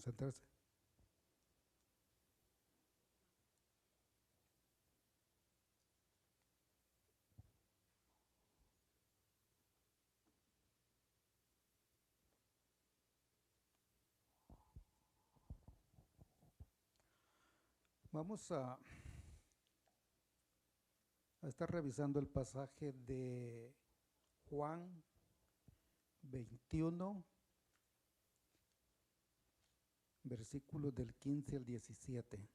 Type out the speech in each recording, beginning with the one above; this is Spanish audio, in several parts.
Pueden sentarse. Vamos a estar revisando el pasaje de Juan 21, versículos del 15 al 17.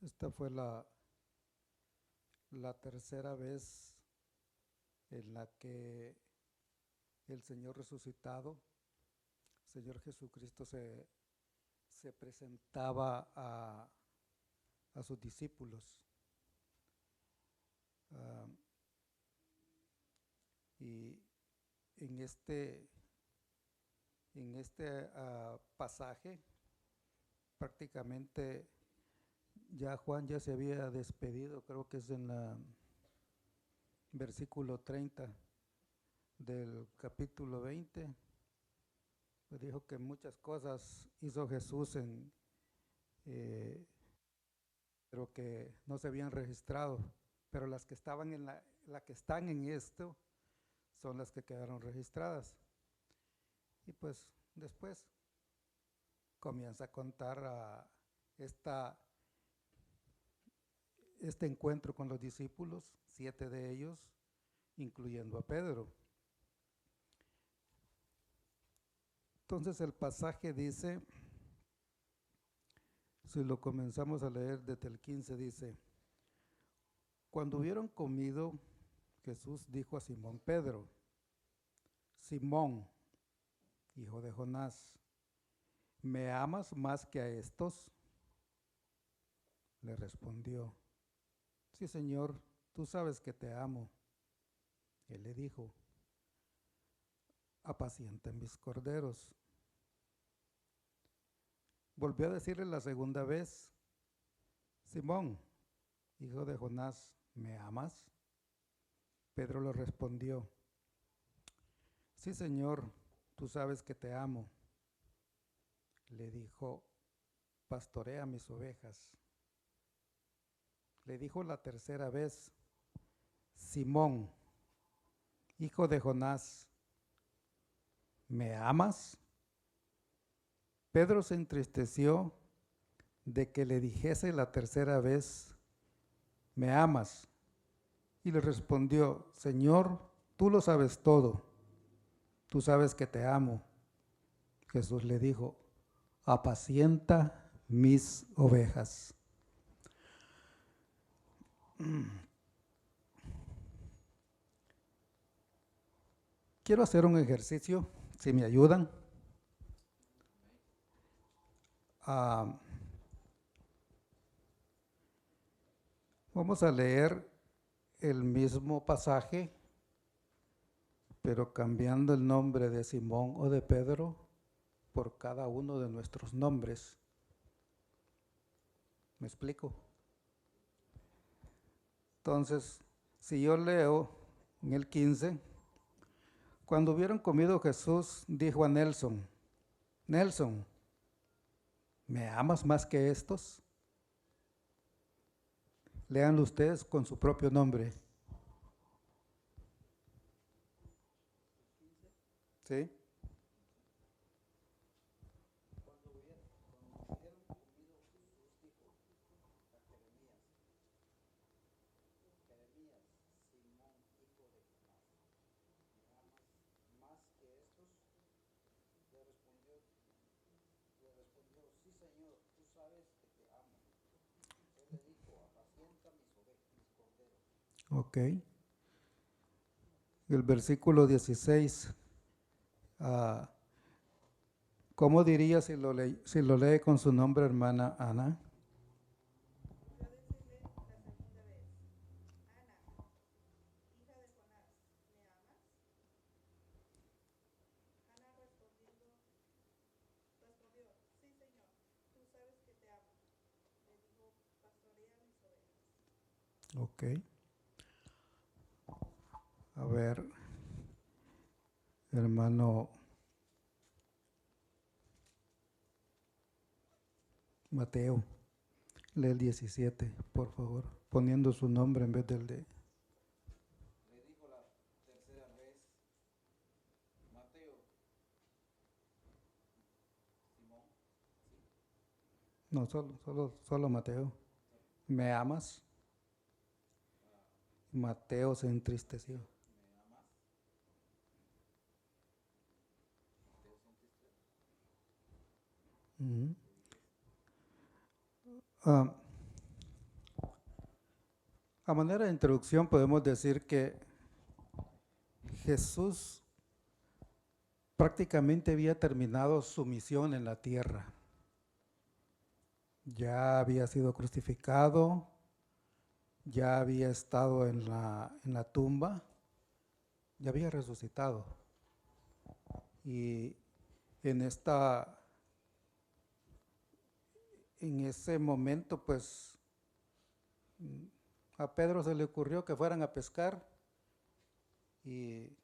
Esta fue la tercera vez en la que el Señor resucitado, Señor Jesucristo, se presentaba a sus discípulos. Y en este pasaje, prácticamente ya Juan ya se había despedido, creo que es en el versículo 30 del capítulo 20. Pues dijo que muchas cosas hizo Jesús pero que no se habían registrado, pero las que estaban que están en esto son las que quedaron registradas. Y pues después comienza a contar este encuentro con los discípulos, 7 de ellos, incluyendo a Pedro. Entonces el pasaje dice, si lo comenzamos a leer desde el 15, dice: cuando hubieron comido, Jesús dijo a Simón Pedro: Simón, hijo de Jonás, ¿me amas más que a estos? Le respondió: sí, Señor, tú sabes que te amo. Él le dijo: apacienta mis corderos. Volvió a decirle la segunda vez: Simón, hijo de Jonás, ¿me amas? Pedro le respondió: sí, Señor, tú sabes que te amo. Le dijo: pastorea mis ovejas. Le dijo la tercera vez: Simón, hijo de Jonás, ¿me amas? Pedro se entristeció de que le dijese la tercera vez: ¿me amas? Y le respondió: Señor, tú lo sabes todo, tú sabes que te amo. Jesús le dijo: apacienta mis ovejas. Quiero hacer un ejercicio, si me ayudan. Vamos a leer el mismo pasaje, pero cambiando el nombre de Simón o de Pedro por cada uno de nuestros nombres. ¿Me explico? Entonces, si yo leo en el 15, cuando hubieron comido, Jesús dijo a Nelson: Nelson, ¿me amas más que estos? Léanlo ustedes con su propio nombre. ¿Sí? Ok. El versículo 16 ¿Cómo diría si lo lee con su nombre, hermana Ana? Ok. A ver, hermano Mateo, lee el 17, por favor, poniendo su nombre en vez del de... No, solo Mateo. ¿Me amas? Mateo se entristeció. Ujú. Ah, a manera de introducción podemos decir que Jesús prácticamente había terminado su misión en la tierra. Ya había sido crucificado, ya había estado en la tumba, ya había resucitado. Y en en ese momento, pues, a Pedro se le ocurrió que fueran a pescar y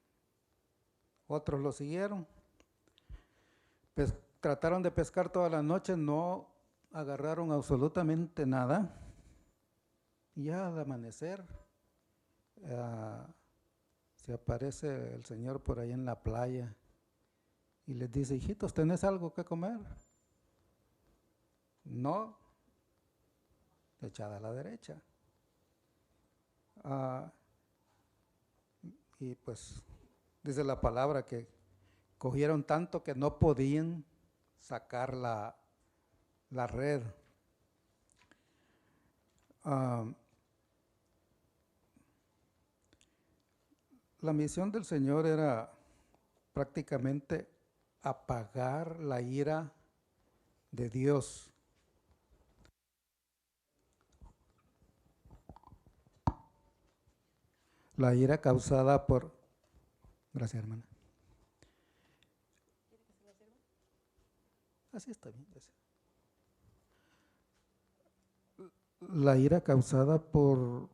otros lo siguieron. Trataron de pescar toda la noche, no agarraron absolutamente nada. Y ya al amanecer se aparece el Señor por ahí en la playa y les dice: hijitos, ¿tenés algo que comer? No, echada a la derecha. Ah, y pues dice la palabra que cogieron tanto que no podían sacar la red. Ah, la misión del Señor era prácticamente apagar la ira de Dios. La ira causada por... Gracias, hermana. Así está bien. Gracias. La ira causada por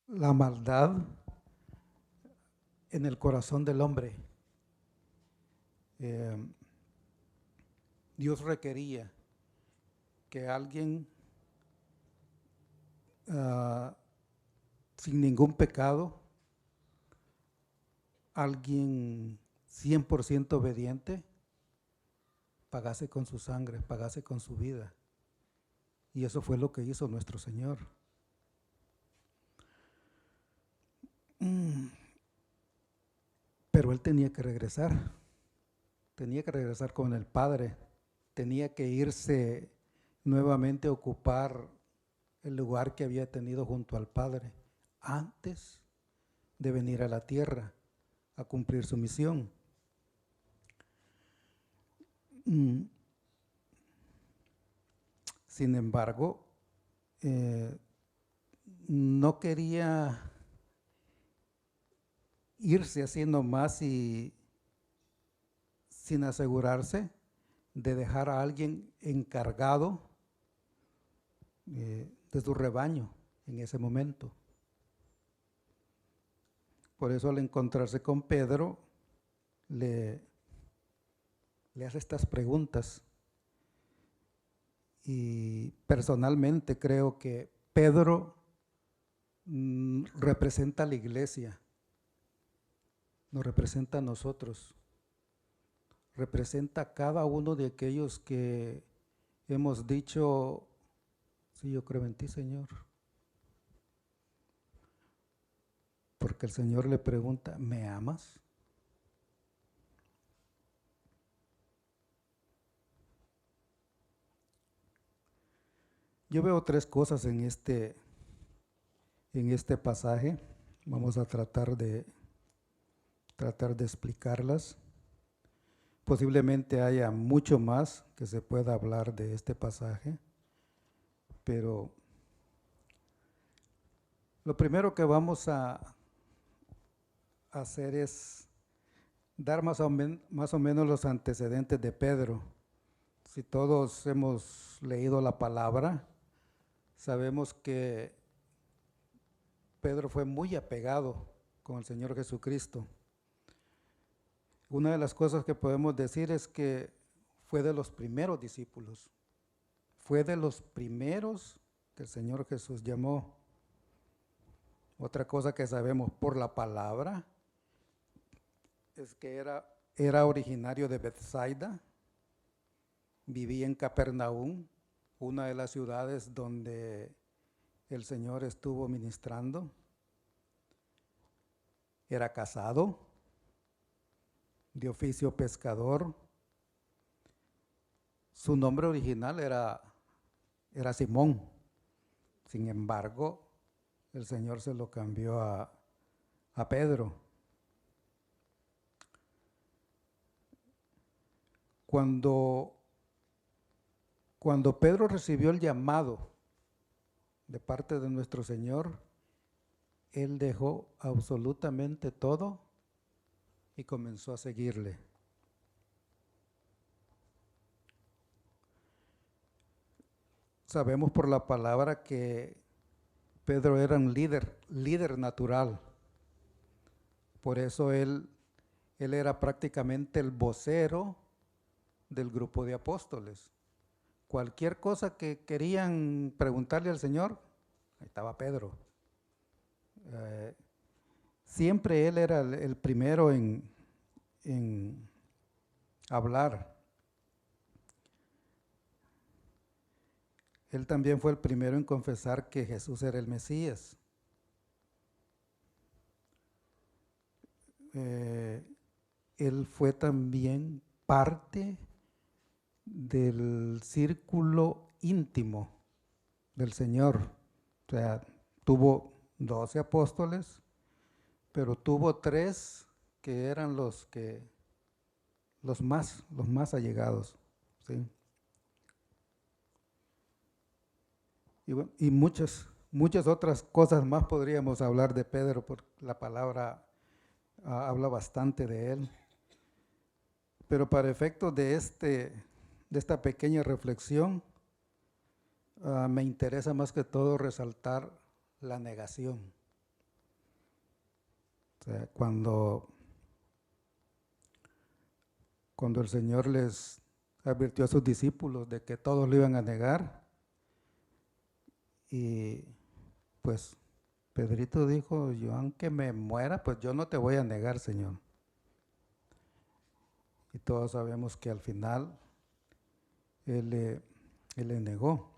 la maldad en el corazón del hombre. Dios requería que alguien sin ningún pecado, alguien 100% obediente, pagase con su sangre, pagase con su vida. Y eso fue lo que hizo nuestro Señor. Pero Él tenía que regresar con el Padre, tenía que irse nuevamente a ocupar el lugar que había tenido junto al Padre antes de venir a la tierra a cumplir su misión. Sin embargo, no quería irse haciendo más y sin asegurarse de dejar a alguien encargado de su rebaño en ese momento. Por eso al encontrarse con Pedro, le hace estas preguntas. Y personalmente creo que Pedro representa a la iglesia, nos representa a nosotros, representa a cada uno de aquellos que hemos dicho: sí, yo creo en ti, Señor. Porque el Señor le pregunta: ¿me amas? Yo veo tres cosas en este pasaje. Vamos a tratar de explicarlas. Posiblemente haya mucho más que se pueda hablar de este pasaje, pero lo primero que vamos a hacer es dar más o menos los antecedentes de Pedro. Si todos hemos leído la palabra, sabemos que Pedro fue muy apegado con el Señor Jesucristo. Una de las cosas que podemos decir es que fue de los primeros discípulos, fue de los primeros que el Señor Jesús llamó. Otra cosa que sabemos por la palabra es que era originario de Bethsaida, vivía en Capernaum, una de las ciudades donde el Señor estuvo ministrando. Era casado, de oficio pescador. Su nombre original era Simón. Sin embargo, el Señor se lo cambió a Pedro. Cuando Pedro recibió el llamado de parte de nuestro Señor, él dejó absolutamente todo y comenzó a seguirle. Sabemos por la palabra que Pedro era un líder natural. Por eso él era prácticamente el vocero del grupo de apóstoles. Cualquier cosa que querían preguntarle al Señor, ahí estaba Pedro. Siempre él era el primero en hablar. Él también fue el primero en confesar que Jesús era el Mesías. Él fue también parte del círculo íntimo del Señor. O sea, tuvo 12 apóstoles, pero tuvo 3 que eran los más allegados, ¿sí? Y, bueno, y muchas otras cosas más podríamos hablar de Pedro, porque la palabra habla bastante de él. Pero para efectos de esta pequeña reflexión, me interesa más que todo resaltar la negación. O sea, cuando el Señor les advirtió a sus discípulos de que todos lo iban a negar, y pues Pedrito dijo, yo aunque me muera, pues yo no te voy a negar, Señor. Y todos sabemos que al final él le negó.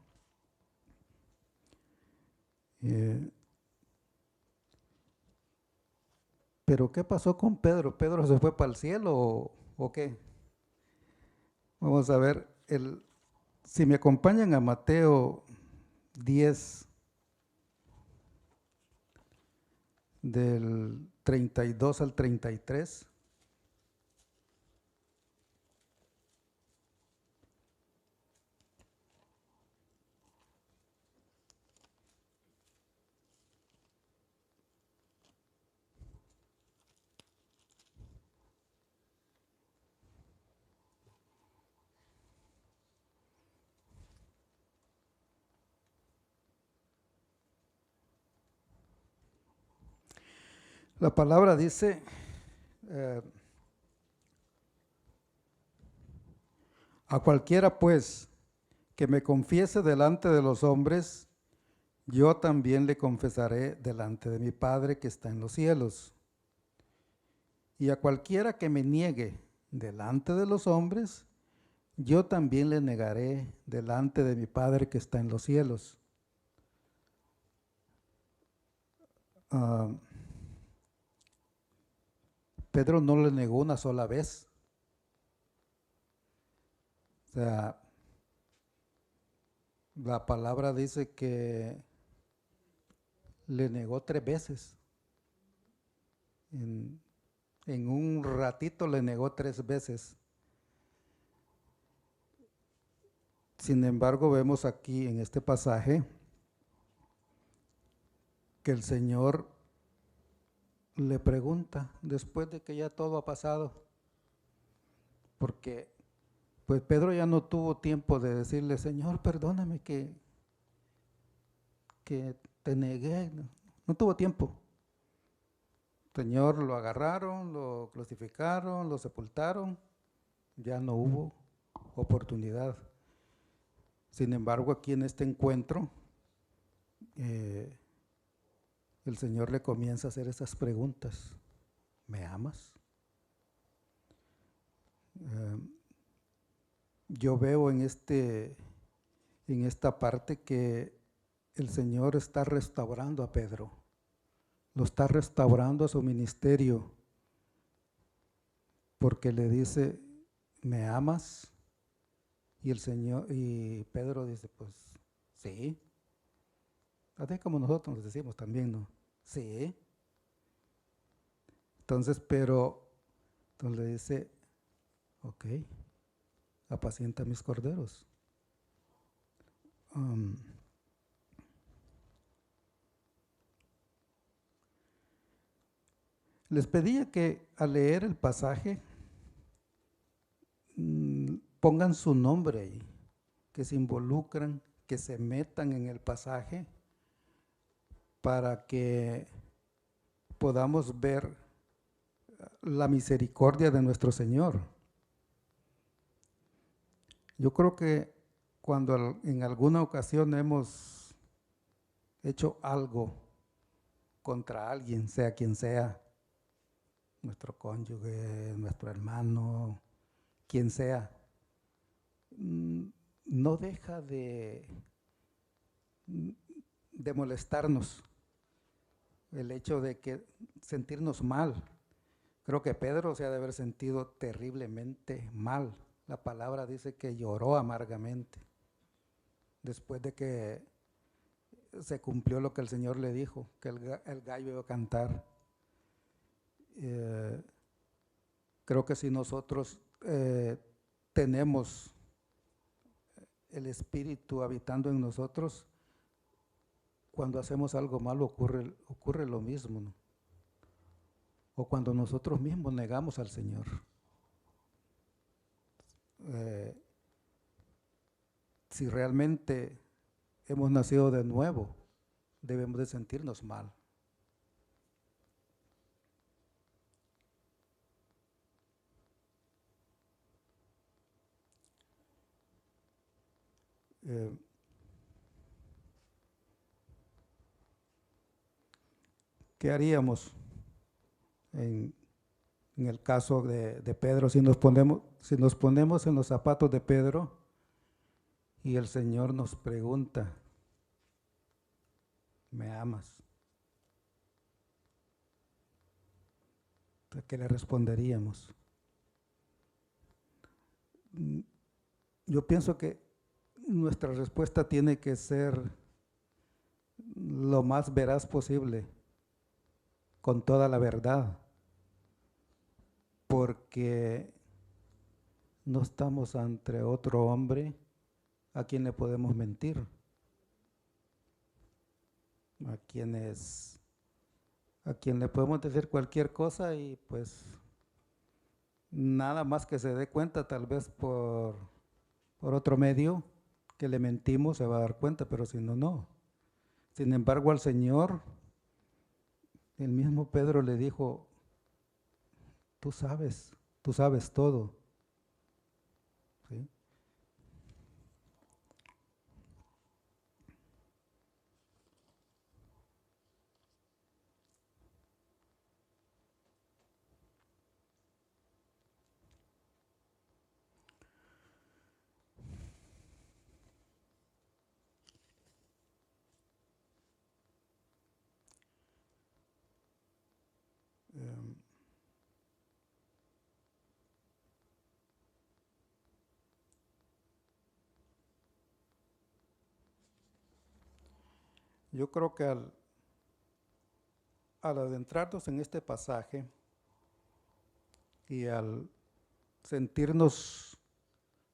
Pero ¿qué pasó con Pedro? ¿Pedro se fue para el cielo o qué? Vamos a ver, si me acompañan a Mateo 10, del 32 al 33. La palabra dice, a cualquiera pues que me confiese delante de los hombres, yo también le confesaré delante de mi Padre que está en los cielos. Y a cualquiera que me niegue delante de los hombres, yo también le negaré delante de mi Padre que está en los cielos. Pedro no le negó una sola vez. O sea, la palabra dice que le negó 3 veces. En un ratito le negó 3 veces. Sin embargo, vemos aquí en este pasaje que el Señor le pregunta, después de que ya todo ha pasado, porque pues Pedro ya no tuvo tiempo de decirle, Señor, perdóname que te negué, no tuvo tiempo. Señor, lo agarraron, lo crucificaron, lo sepultaron, ya no hubo oportunidad. Sin embargo, aquí en este encuentro, el Señor le comienza a hacer estas preguntas. ¿Me amas? Yo veo en esta parte que el Señor está restaurando a Pedro, lo está restaurando a su ministerio, porque le dice, ¿me amas? Y Pedro dice, pues sí. Así como nosotros nos decimos también, ¿no? Sí. Entonces le dice, ok, apacienta mis corderos. Les pedía que al leer el pasaje pongan su nombre ahí, que se involucran, que se metan en el pasaje para que podamos ver la misericordia de nuestro Señor. Yo creo que cuando en alguna ocasión hemos hecho algo contra alguien, sea quien sea, nuestro cónyuge, nuestro hermano, quien sea, no deja de molestarnos el hecho de que sentirnos mal. Creo que Pedro se ha de haber sentido terriblemente mal. La palabra dice que lloró amargamente después de que se cumplió lo que el Señor le dijo, que el gallo iba a cantar. Creo que si nosotros tenemos el Espíritu habitando en nosotros, cuando hacemos algo malo ocurre lo mismo, ¿no? O cuando nosotros mismos negamos al Señor. Si realmente hemos nacido de nuevo, debemos de sentirnos mal. ¿Qué haríamos en el caso de Pedro si nos ponemos en los zapatos de Pedro y el Señor nos pregunta, ¿me amas? ¿Qué le responderíamos? Yo pienso que nuestra respuesta tiene que ser lo más veraz posible, con toda la verdad, porque no estamos ante otro hombre a quien le podemos mentir, a quien le podemos decir cualquier cosa y pues nada más que se dé cuenta, tal vez por otro medio que le mentimos se va a dar cuenta, pero si no, no. Sin embargo, al Señor, el mismo Pedro le dijo, tú sabes todo. ¿Sí? Yo creo que al adentrarnos en este pasaje y al sentirnos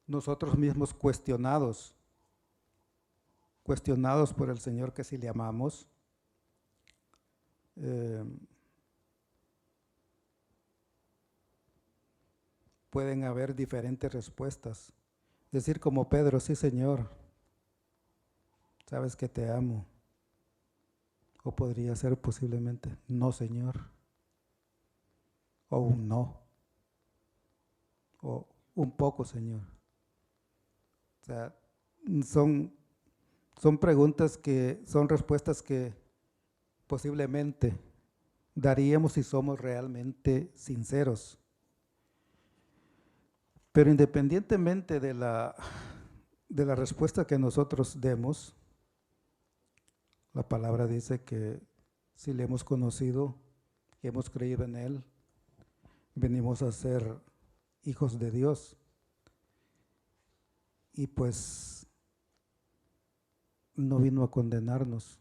nosotros mismos cuestionados por el Señor que si le amamos, eh, pueden haber diferentes respuestas. Decir como Pedro, sí Señor, sabes que te amo. O podría ser posiblemente, no Señor, o un no, o un poco Señor. O sea, son, son preguntas que, son respuestas que posiblemente daríamos si somos realmente sinceros. Pero independientemente de la respuesta que nosotros demos, la palabra dice que si le hemos conocido y hemos creído en Él, venimos a ser hijos de Dios. Y pues no vino a condenarnos.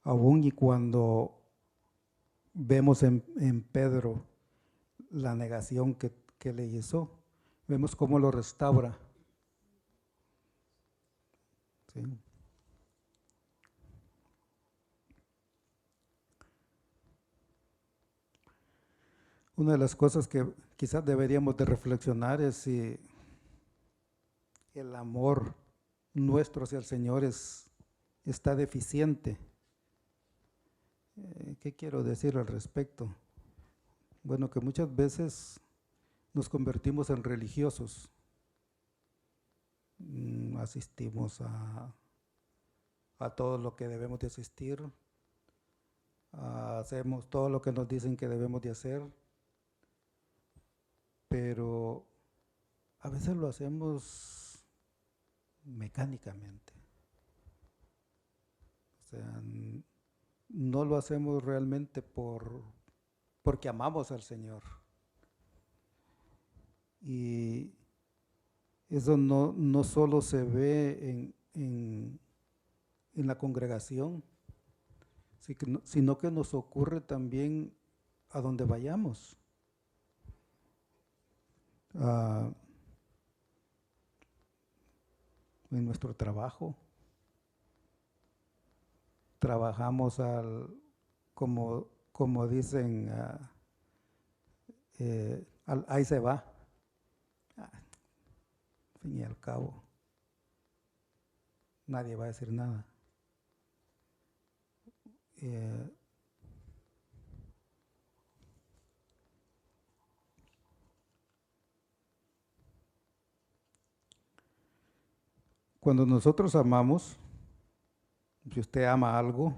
Aún y cuando vemos en Pedro la negación que le hizo, vemos cómo lo restaura. ¿Sí? Una de las cosas que quizás deberíamos de reflexionar es si el amor nuestro hacia el Señor está deficiente. ¿Qué quiero decir al respecto? Bueno, que muchas veces nos convertimos en religiosos. Asistimos a todo lo que debemos de asistir, hacemos todo lo que nos dicen que debemos de hacer, pero a veces lo hacemos mecánicamente. O sea, no lo hacemos realmente porque amamos al Señor. Y eso no solo se ve en la congregación, sino que nos ocurre también a donde vayamos. En nuestro trabajo, trabajamos como dicen, ahí se va. Al fin y al cabo, nadie va a decir nada. Eh, Cuando nosotros amamos, si usted ama algo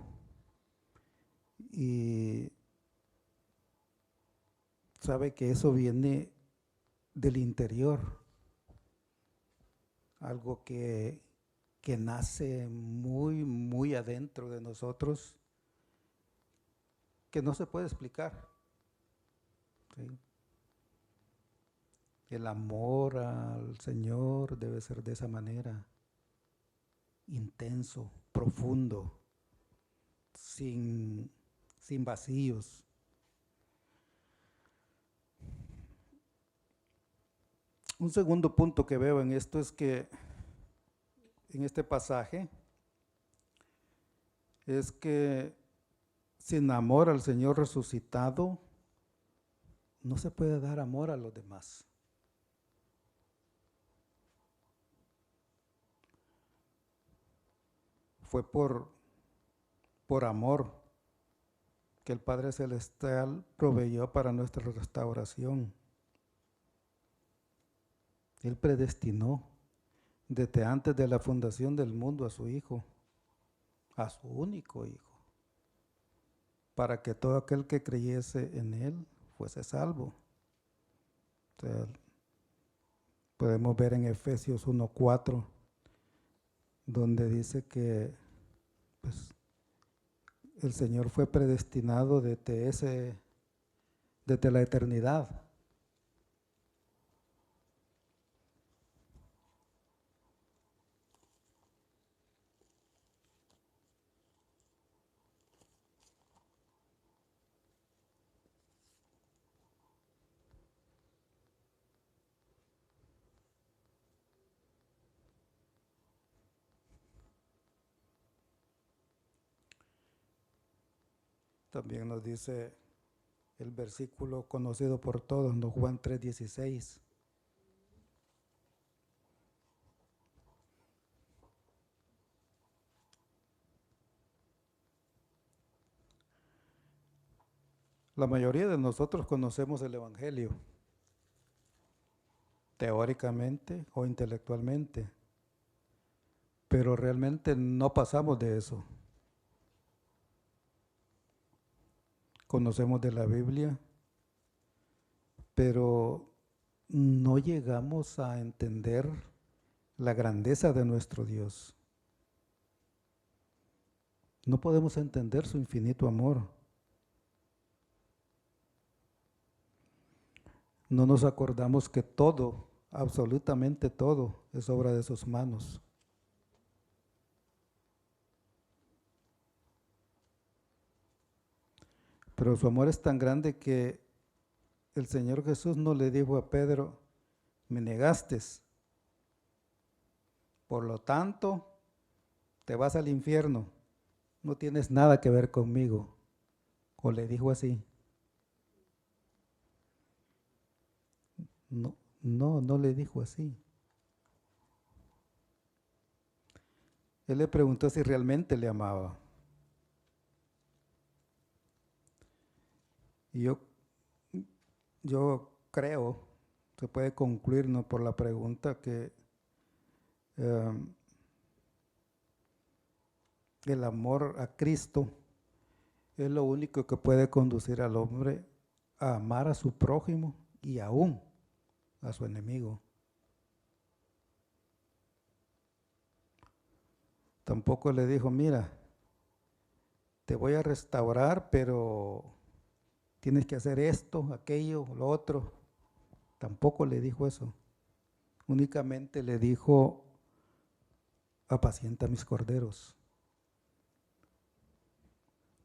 y sabe que eso viene del interior, algo que nace muy, muy adentro de nosotros, que no se puede explicar. ¿Sí? El amor al Señor debe ser de esa manera, intenso, profundo, sin, sin vacíos. Un segundo punto que veo en esto es que en este pasaje es que sin amor al Señor resucitado no se puede dar amor a los demás. Fue por amor que el Padre Celestial proveyó para nuestra restauración. Él predestinó desde antes de la fundación del mundo a su Hijo, a su único Hijo, para que todo aquel que creyese en Él fuese salvo. O sea, podemos ver en Efesios 1:4, donde dice que pues, el Señor fue predestinado desde la eternidad. También nos dice el versículo conocido por todos, ¿no? Juan 3:16. La mayoría de nosotros conocemos el Evangelio, teóricamente o intelectualmente, pero realmente no pasamos de eso. Conocemos de la Biblia, pero no llegamos a entender la grandeza de nuestro Dios. No podemos entender su infinito amor. No nos acordamos que todo, absolutamente todo, es obra de sus manos. Pero su amor es tan grande que el Señor Jesús no le dijo a Pedro, me negaste, por lo tanto, te vas al infierno, no tienes nada que ver conmigo. O le dijo así. No, no le dijo así. Él le preguntó si realmente le amaba. Y yo creo, se puede concluir, ¿no?, por la pregunta que um, el amor a Cristo es lo único que puede conducir al hombre a amar a su prójimo y aún a su enemigo. Tampoco le dijo, mira, te voy a restaurar, pero tienes que hacer esto, aquello, lo otro. Tampoco le dijo eso. Únicamente le dijo, apacienta mis corderos,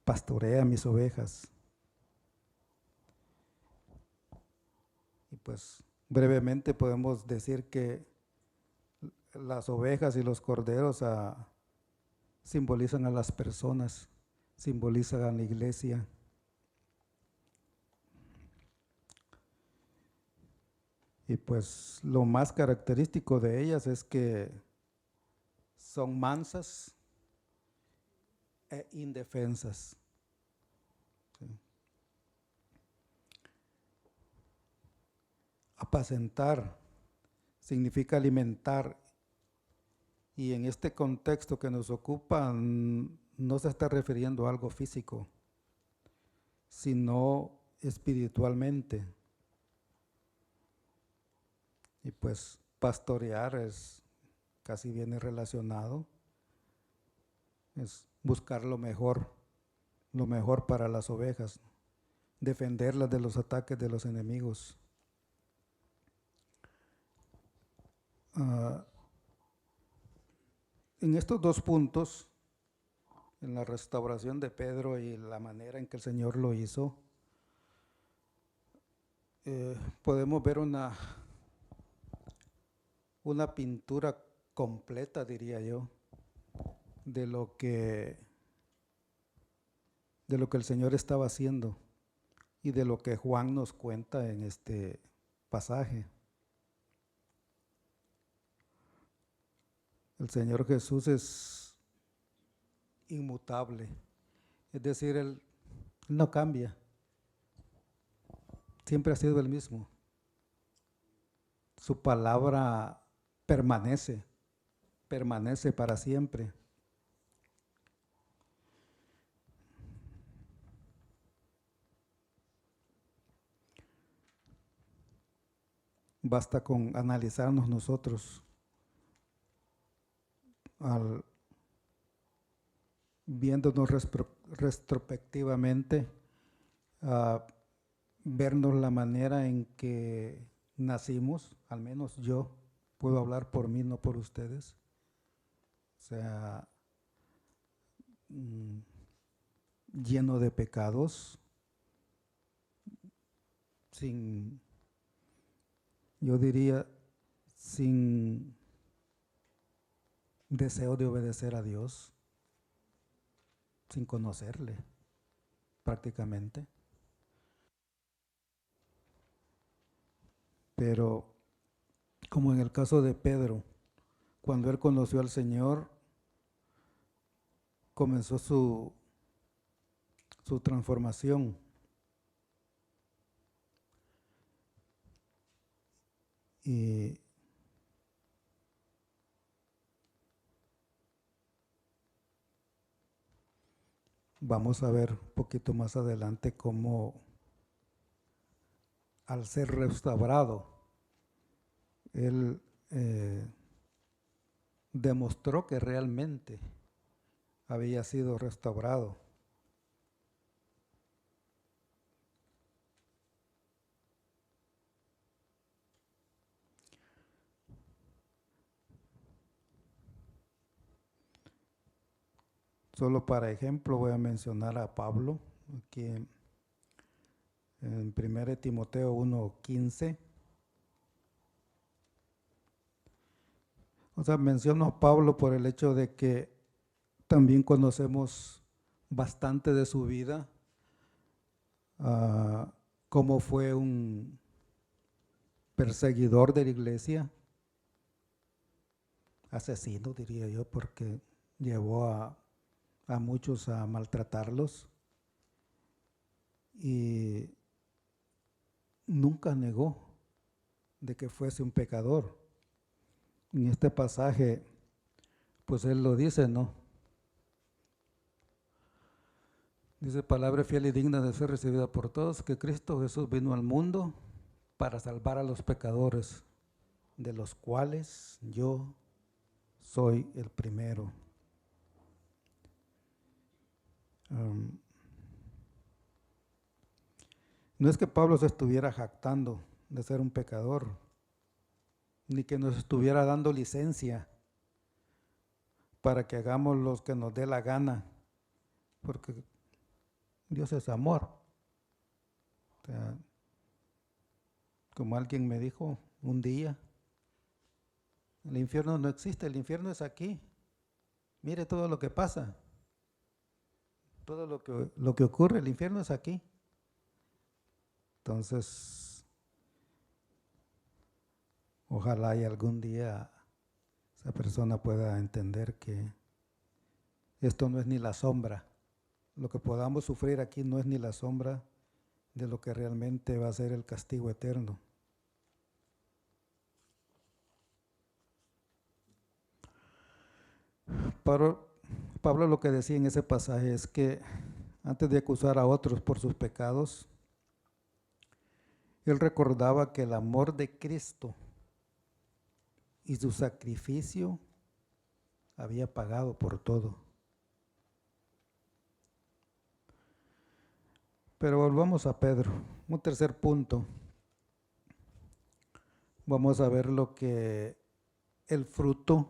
pastorea mis ovejas. Y pues brevemente podemos decir que las ovejas y los corderos simbolizan a las personas, simbolizan a la iglesia. Y pues lo más característico de ellas es que son mansas e indefensas. ¿Sí? Apacentar significa alimentar, y en este contexto que nos ocupa no se está refiriendo a algo físico, sino espiritualmente. Y pues pastorear es casi viene relacionado, es buscar lo mejor para las ovejas, defenderlas de los ataques de los enemigos. En estos dos puntos, en la restauración de Pedro y la manera en que el Señor lo hizo, podemos ver una pintura completa, diría yo, de lo que el Señor estaba haciendo y de lo que Juan nos cuenta en este pasaje. El Señor Jesús es inmutable, es decir, Él no cambia, siempre ha sido el mismo. Su palabra permanece para siempre. Basta con analizarnos nosotros viéndonos retrospectivamente, vernos la manera en que nacimos, al menos yo puedo hablar por mí, no por ustedes. O sea, lleno de pecados, yo diría, sin deseo de obedecer a Dios, sin conocerle prácticamente. Pero como en el caso de Pedro, cuando él conoció al Señor, comenzó su transformación. Y vamos a ver un poquito más adelante cómo al ser restaurado, él demostró que realmente había sido restaurado. Solo para ejemplo voy a mencionar a Pablo, aquí en 1 Timoteo 1:15. O sea, menciono a Pablo por el hecho de que también conocemos bastante de su vida, cómo fue un perseguidor de la iglesia, asesino diría yo, porque llevó a muchos a maltratarlos y nunca negó de que fuese un pecador. En este pasaje, pues él lo dice, ¿no? Dice, palabra fiel y digna de ser recibida por todos, que Cristo Jesús vino al mundo para salvar a los pecadores, de los cuales yo soy el primero. No es que Pablo se estuviera jactando de ser un pecador, ni que nos estuviera dando licencia para que hagamos lo que nos dé la gana, porque Dios es amor. O sea, como alguien me dijo un día, el infierno no existe, el infierno es aquí. Mire todo lo que pasa, todo lo que ocurre, el infierno es aquí. Entonces, ojalá y algún día esa persona pueda entender que esto no es ni la sombra. Lo que podamos sufrir aquí no es ni la sombra de lo que realmente va a ser el castigo eterno. Pablo lo que decía en ese pasaje es que antes de acusar a otros por sus pecados, él recordaba que el amor de Cristo y su sacrificio había pagado por todo. Pero volvamos a Pedro. Un tercer punto. Vamos a ver lo que el fruto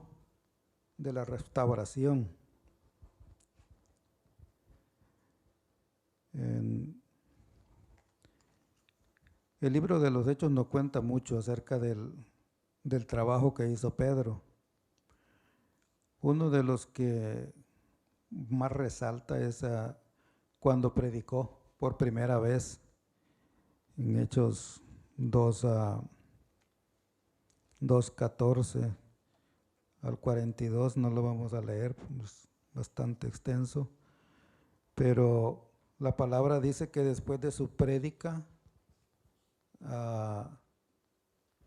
de la restauración. El libro de los Hechos no cuenta mucho acerca del trabajo que hizo Pedro. Uno de los que más resalta es cuando predicó por primera vez en Hechos 2:14 al 42, no lo vamos a leer, es bastante extenso, pero la palabra dice que después de su prédica,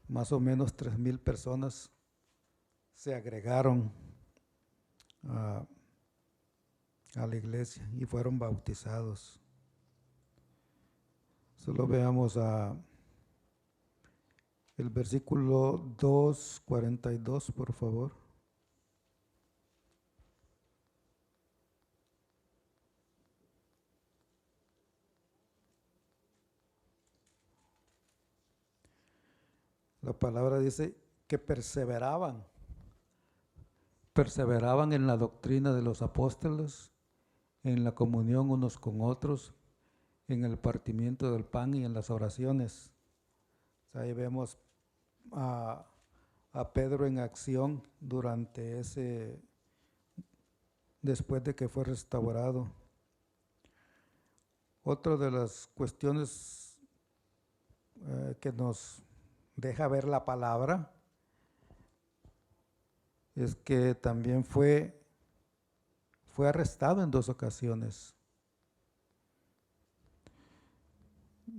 más o menos 3,000 personas se agregaron a la iglesia y fueron bautizados. Solo veamos el versículo 2:42, por favor. La palabra dice que perseveraban en la doctrina de los apóstoles, en la comunión unos con otros, en el partimiento del pan y en las oraciones. O sea, ahí vemos a Pedro en acción durante después de que fue restaurado. Otra de las cuestiones que nos deja ver la palabra es que también fue arrestado en 2 ocasiones.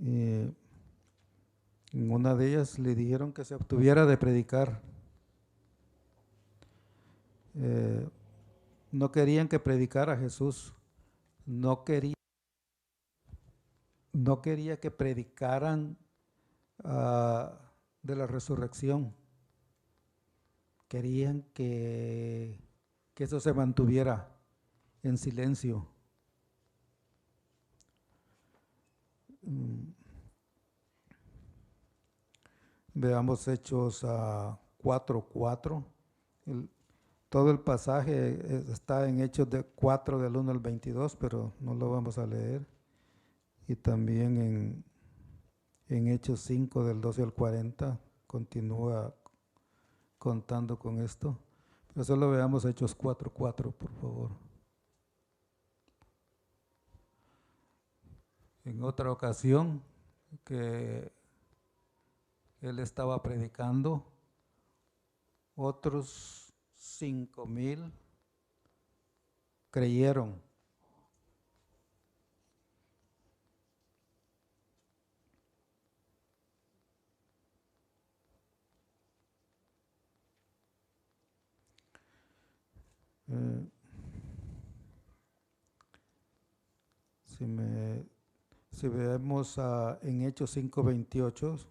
En una de ellas le dijeron que se abstuviera de predicar. No querían que predicara Jesús. No quería que predicaran de la resurrección. Querían que eso se mantuviera en silencio. Veamos Hechos 4:4. Todo el pasaje está en Hechos 4 del 1 al 22, pero no lo vamos a leer. Y también en Hechos 5 del 12 al 40 continúa contando con esto. Pero solo veamos Hechos 4:4, por favor. En otra ocasión que él estaba predicando, otros 5,000 creyeron. Si vemos en Hechos 5:28,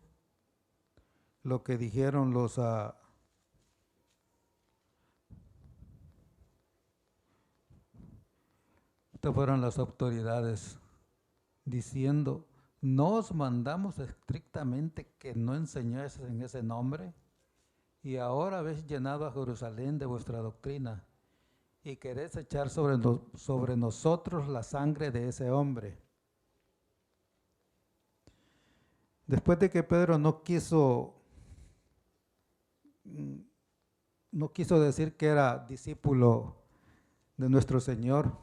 lo que dijeron estas fueron las autoridades diciendo: no os mandamos estrictamente que no enseñáis en ese nombre, y ahora habéis llenado a Jerusalén de vuestra doctrina y queréis echar sobre nosotros la sangre de ese hombre. Después de que Pedro no quiso decir que era discípulo de nuestro Señor,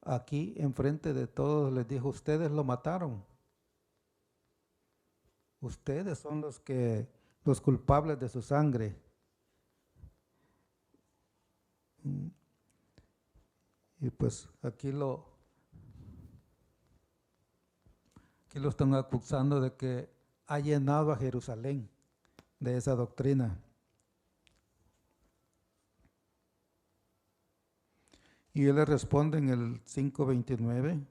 aquí enfrente de todos les dijo: ustedes lo mataron. Ustedes son los culpables de su sangre. Y pues aquí lo están acusando de que ha llenado a Jerusalén de esa doctrina. Y él le responde en el 5:29.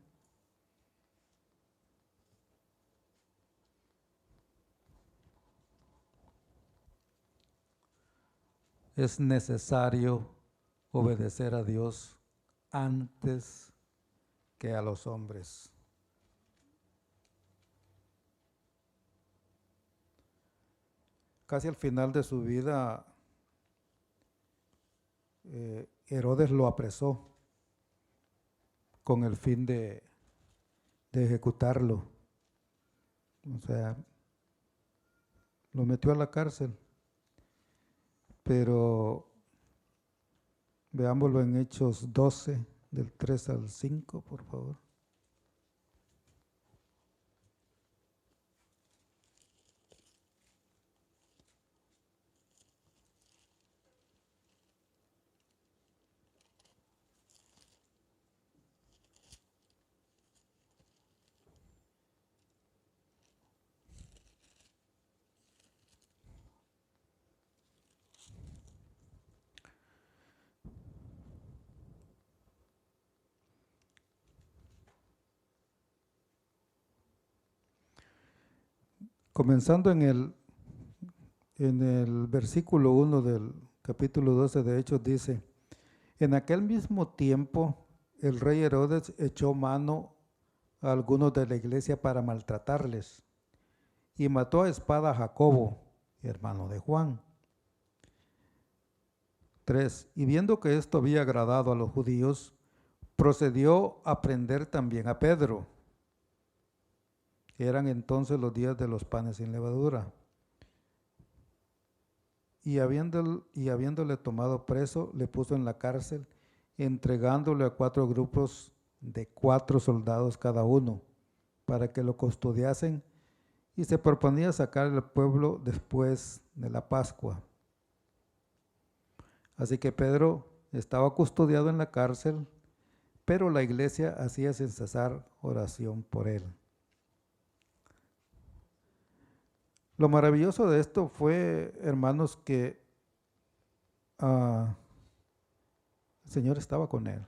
Es necesario obedecer a Dios antes que a los hombres. Casi al final de su vida, Herodes lo apresó con el fin de ejecutarlo. O sea, lo metió a la cárcel. Pero veámoslo en Hechos 12, del 3 al 5, por favor. Comenzando en el versículo 1 del capítulo 12 de Hechos, dice: en aquel mismo tiempo el rey Herodes echó mano a algunos de la iglesia para maltratarles, y mató a espada a Jacobo, hermano de Juan. 3. Y viendo que esto había agradado a los judíos, procedió a prender también a Pedro. Eran entonces los días de los panes sin levadura. Y habiéndole tomado preso, le puso en la cárcel entregándole a 4 grupos de 4 soldados cada uno, para que lo custodiasen, y se proponía sacar al pueblo después de la Pascua. Así que Pedro estaba custodiado en la cárcel, pero la iglesia hacía sin cesar oración por él. Lo maravilloso de esto fue, hermanos, que el Señor estaba con él.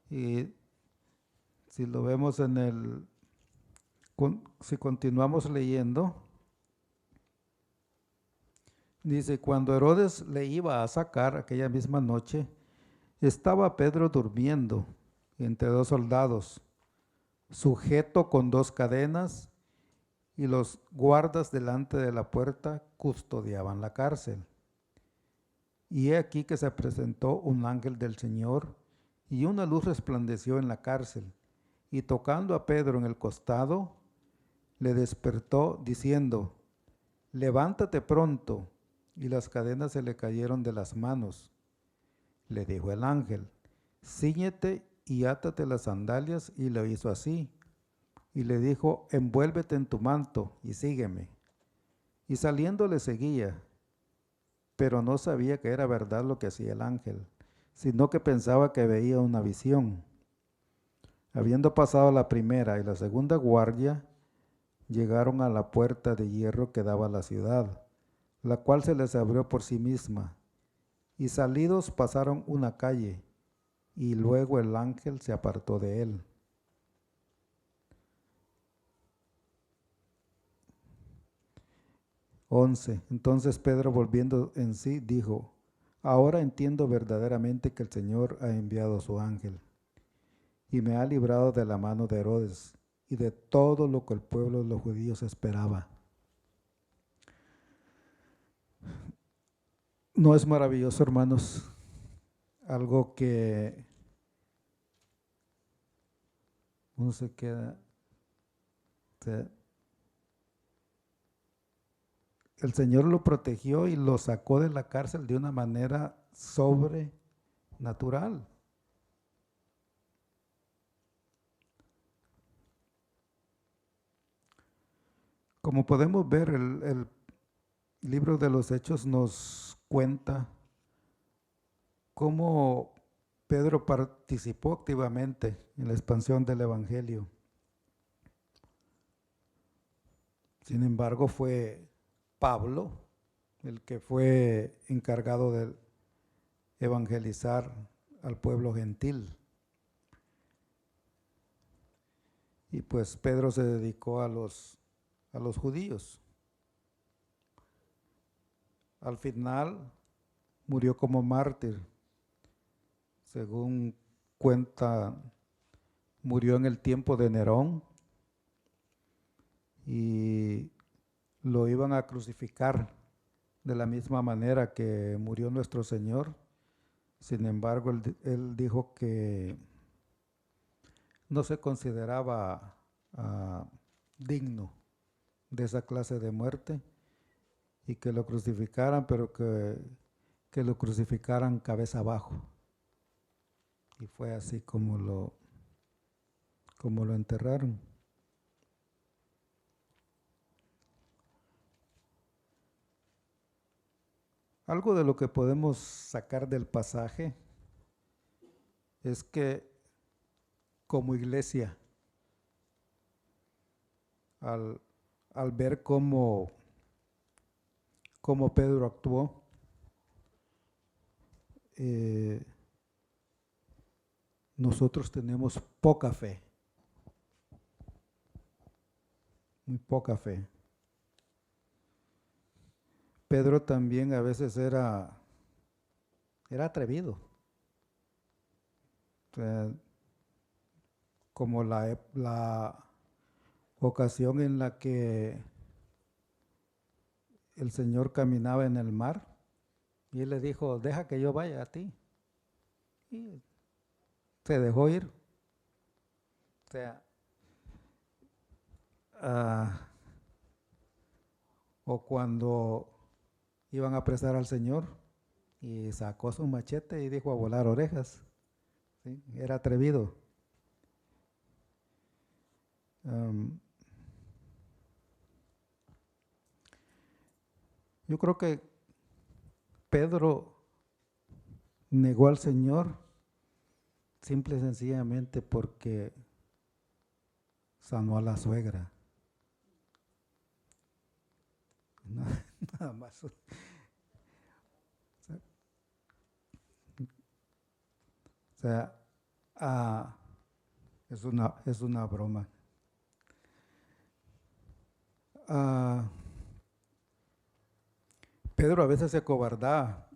Y si lo vemos si continuamos leyendo, dice, cuando Herodes le iba a sacar aquella misma noche, estaba Pedro durmiendo entre 2 soldados, sujeto con 2 cadenas, y los guardas delante de la puerta custodiaban la cárcel. Y he aquí que se presentó un ángel del Señor, y una luz resplandeció en la cárcel, y tocando a Pedro en el costado, le despertó diciendo, levántate pronto, y las cadenas se le cayeron de las manos. Le dijo el ángel, cíñete y átate las sandalias, y lo hizo así. Y le dijo, envuélvete en tu manto y sígueme. Y saliendo le seguía, pero no sabía que era verdad lo que hacía el ángel, sino que pensaba que veía una visión. Habiendo pasado la primera y la segunda guardia, llegaron a la puerta de hierro que daba a la ciudad, la cual se les abrió por sí misma, y salidos pasaron una calle, y luego el ángel se apartó de él. 11. Entonces Pedro, volviendo en sí, dijo, ahora entiendo verdaderamente que el Señor ha enviado a su ángel y me ha librado de la mano de Herodes y de todo lo que el pueblo de los judíos esperaba. ¿No es maravilloso, hermanos? Algo que uno se queda... El Señor lo protegió y lo sacó de la cárcel de una manera sobrenatural. Como podemos ver, el libro de los Hechos nos cuenta cómo Pedro participó activamente en la expansión del Evangelio. Sin embargo, fue Pablo el que fue encargado de evangelizar al pueblo gentil. Y pues Pedro se dedicó a los judíos. Al final murió como mártir. Según cuenta, murió en el tiempo de Nerón y lo iban a crucificar de la misma manera que murió nuestro Señor. Sin embargo, él dijo que no se consideraba digno de esa clase de muerte y que lo crucificaran, pero que lo crucificaran cabeza abajo. Y fue así como lo enterraron. Algo de lo que podemos sacar del pasaje es que como iglesia, al ver cómo Pedro actuó, nosotros tenemos poca fe, muy poca fe. Pedro también a veces era atrevido. O sea, como la ocasión en la que el Señor caminaba en el mar y él le dijo, deja que yo vaya a ti. Y se dejó ir. O sea, o cuando iban a apresar al Señor y sacó su machete y dijo a volar orejas. ¿Sí? Era atrevido. Yo creo que Pedro negó al Señor simple y sencillamente porque sanó a la suegra. Nada más. O sea, es una broma. Pedro a veces se cobardaba.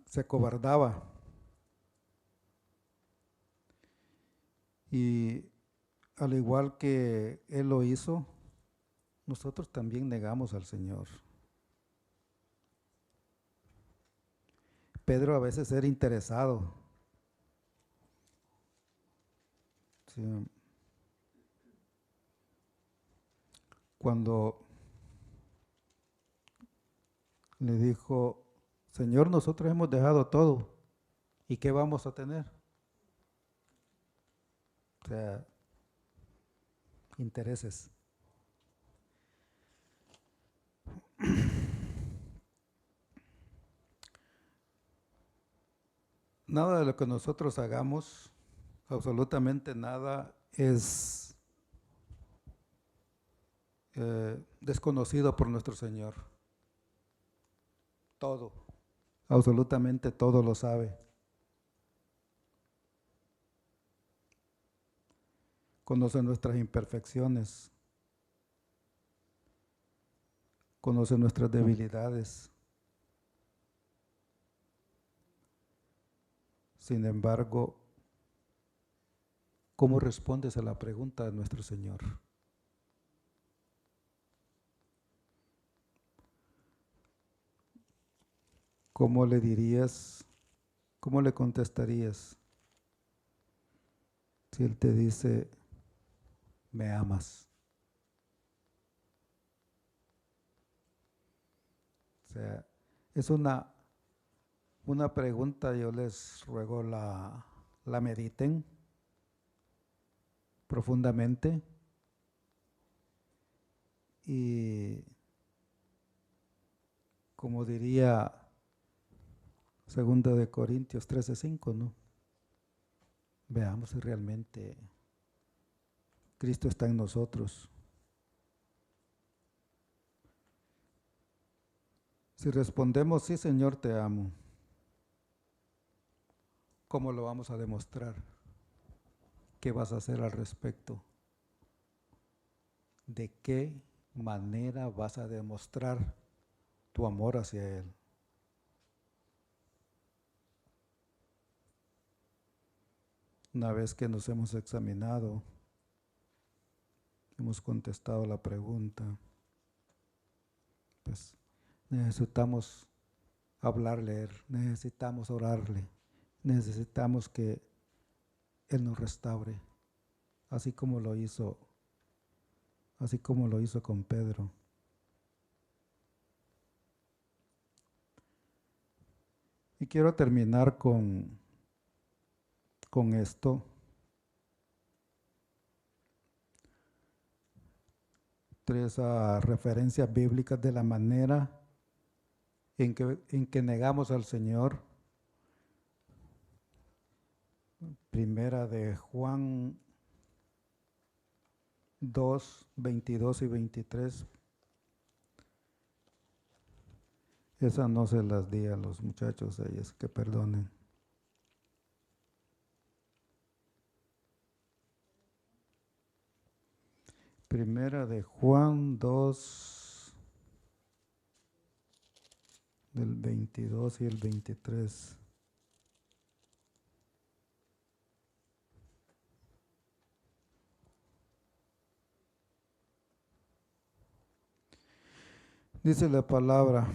Y al igual que él lo hizo, nosotros también negamos al Señor. Pedro a veces era interesado. Sí. Cuando le dijo, Señor, nosotros hemos dejado todo, ¿y qué vamos a tener? O sea, intereses. Nada de lo que nosotros hagamos, absolutamente nada, es desconocido por nuestro Señor. Todo, absolutamente todo lo sabe. Conoce nuestras imperfecciones, conoce nuestras debilidades. Sin embargo, ¿cómo respondes a la pregunta de nuestro Señor? ¿Cómo le dirías, cómo le contestarías si Él te dice, me amas? O sea, es una pregunta, yo les ruego la mediten profundamente y, como diría 2 de Corintios 13:5, ¿no? Veamos si realmente Cristo está en nosotros. Si respondemos, sí, Señor, te amo, ¿cómo lo vamos a demostrar? ¿Qué vas a hacer al respecto? ¿De qué manera vas a demostrar tu amor hacia Él? Una vez que nos hemos examinado, hemos contestado la pregunta, pues necesitamos hablarle a Él, necesitamos orarle, necesitamos que Él nos restaure, así como lo hizo con Pedro. Y quiero terminar con esto. 3 referencias bíblicas de la manera en que negamos al Señor. Primera de Juan 2, 22 y 23. Esa no se las di a los muchachos, a ellos que perdonen. Primera de Juan 2, del 22 y el 23. Dice la palabra,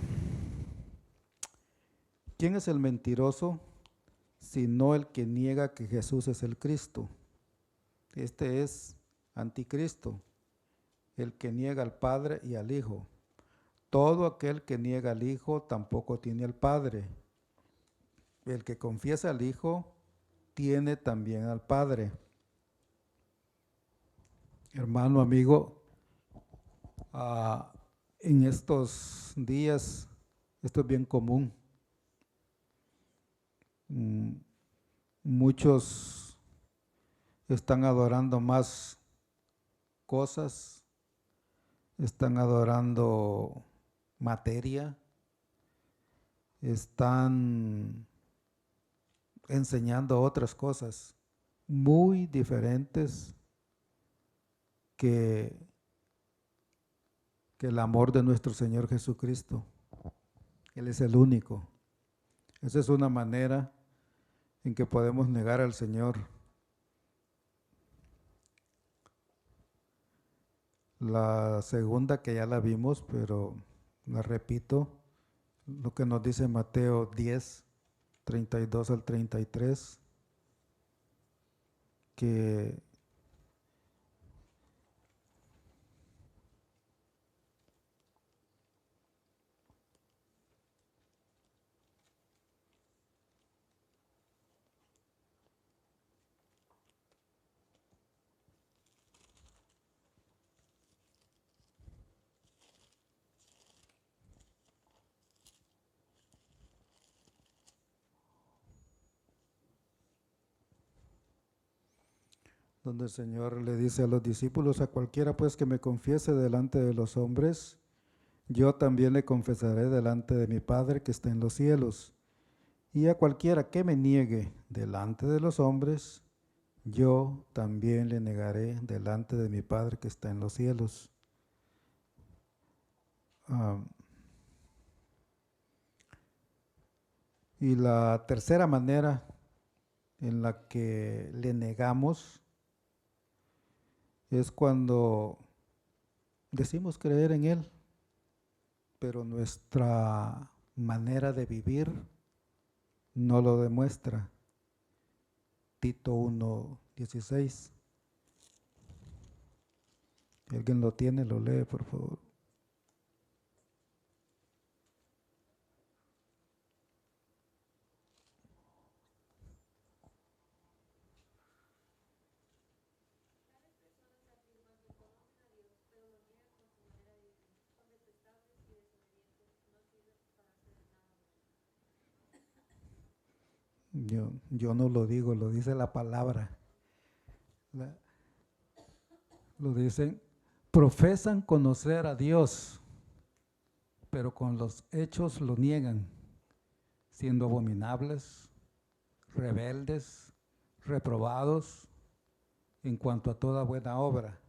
¿quién es el mentiroso sino el que niega que Jesús es el Cristo? Este es anticristo, el que niega al Padre y al Hijo. Todo aquel que niega al Hijo tampoco tiene al Padre. el que confiesa al Hijo tiene también al Padre. Hermano, amigo, ah, en estos días esto es bien común. Mm, Muchos están adorando más cosas, están adorando materia, están enseñando otras cosas muy diferentes que, que el amor de nuestro Señor Jesucristo. Él es el único. Esa es una manera en que podemos negar al Señor. La segunda que ya la vimos, pero la repito, lo que nos dice Mateo 10, 32 al 33, que donde el Señor le dice a los discípulos: a cualquiera pues que me confiese delante de los hombres, yo también le confesaré delante de mi Padre que está en los cielos. Y a cualquiera que me niegue delante de los hombres, yo también le negaré delante de mi Padre que está en los cielos. Ah, y la tercera manera en la que le negamos es cuando decimos creer en Él, pero nuestra manera de vivir no lo demuestra. Tito 1:16. Si alguien lo tiene, lo lee, por favor. Yo no lo digo, lo dice la palabra. La- lo dicen, profesan conocer a Dios, pero con los hechos lo niegan, siendo abominables, rebeldes, reprobados en cuanto a toda buena obra.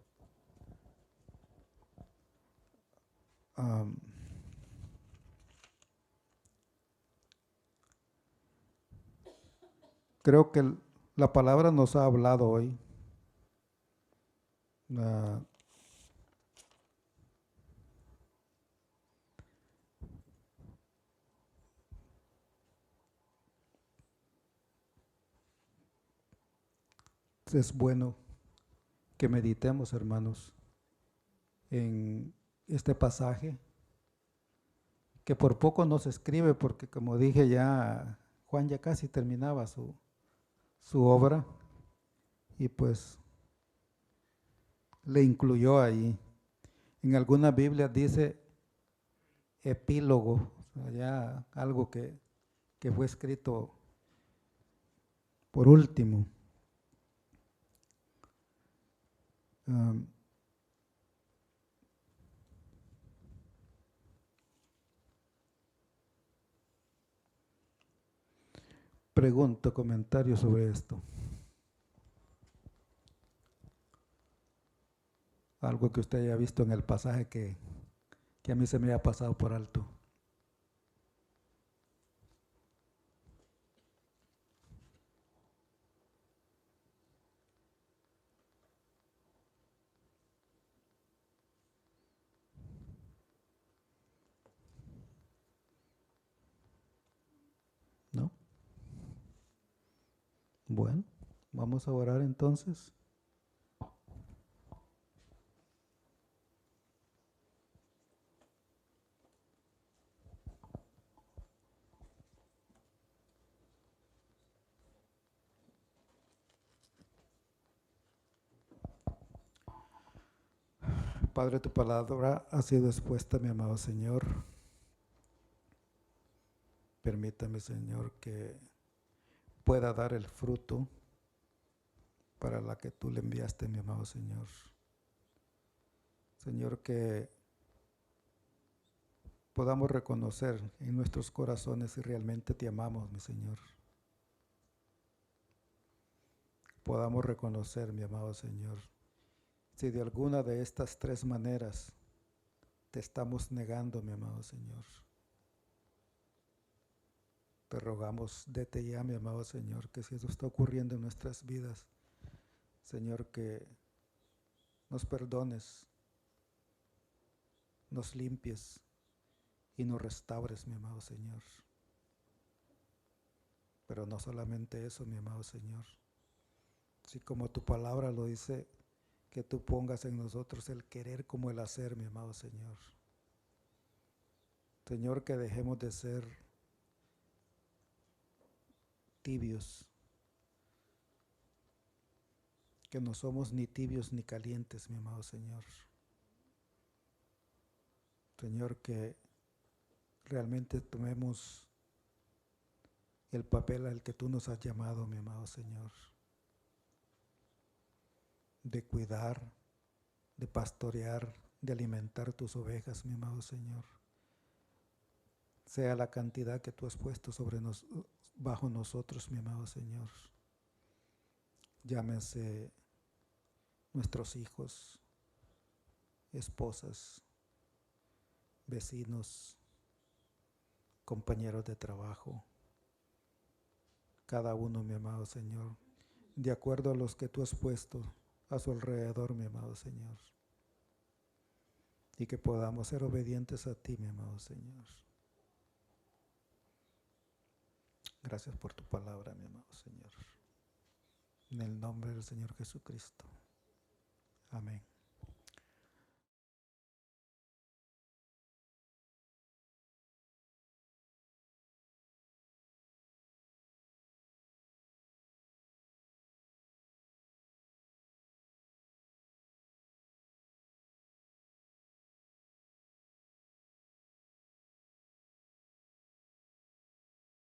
Um, Creo que la palabra nos ha hablado hoy. Uh, es bueno que meditemos, hermanos, en este pasaje, que por poco nos escribe, porque como dije ya, Juan ya casi terminaba su obra y pues le incluyó ahí. En alguna Biblia dice epílogo, o sea, ya algo que fue escrito por último. Um, Pregunto, comentario sobre esto. Algo que usted haya visto en el pasaje que a mí se me haya pasado por alto. ¿No? Bueno, vamos a orar entonces. Padre, tu palabra ha sido expuesta, mi amado Señor. Permítame, Señor, que pueda dar el fruto para la que tú le enviaste, mi amado Señor. Señor, que podamos reconocer en nuestros corazones si realmente te amamos, mi Señor. Podamos reconocer, mi amado Señor, si de alguna de estas tres maneras te estamos negando, mi amado Señor. Te rogamos, dete ya, mi amado Señor, que si eso está ocurriendo en nuestras vidas, Señor, que nos perdones, nos limpies y nos restaures, mi amado Señor. Pero no solamente eso, mi amado Señor. Así como tu palabra lo dice, que tú pongas en nosotros el querer como el hacer, mi amado Señor. Señor, que dejemos de ser tibios, que no somos ni tibios ni calientes, mi amado Señor. Señor, que realmente tomemos el papel al que tú nos has llamado, mi amado Señor, de cuidar, de pastorear, de alimentar tus ovejas, mi amado Señor. Sea la cantidad que tú has puesto bajo nosotros, mi amado Señor. Llámese nuestros hijos, esposas, vecinos, compañeros de trabajo, cada uno, mi amado Señor, de acuerdo a los que tú has puesto a su alrededor, mi amado Señor, y que podamos ser obedientes a ti, mi amado Señor. Gracias por tu palabra, mi amado Señor. En el nombre del Señor Jesucristo. Amén.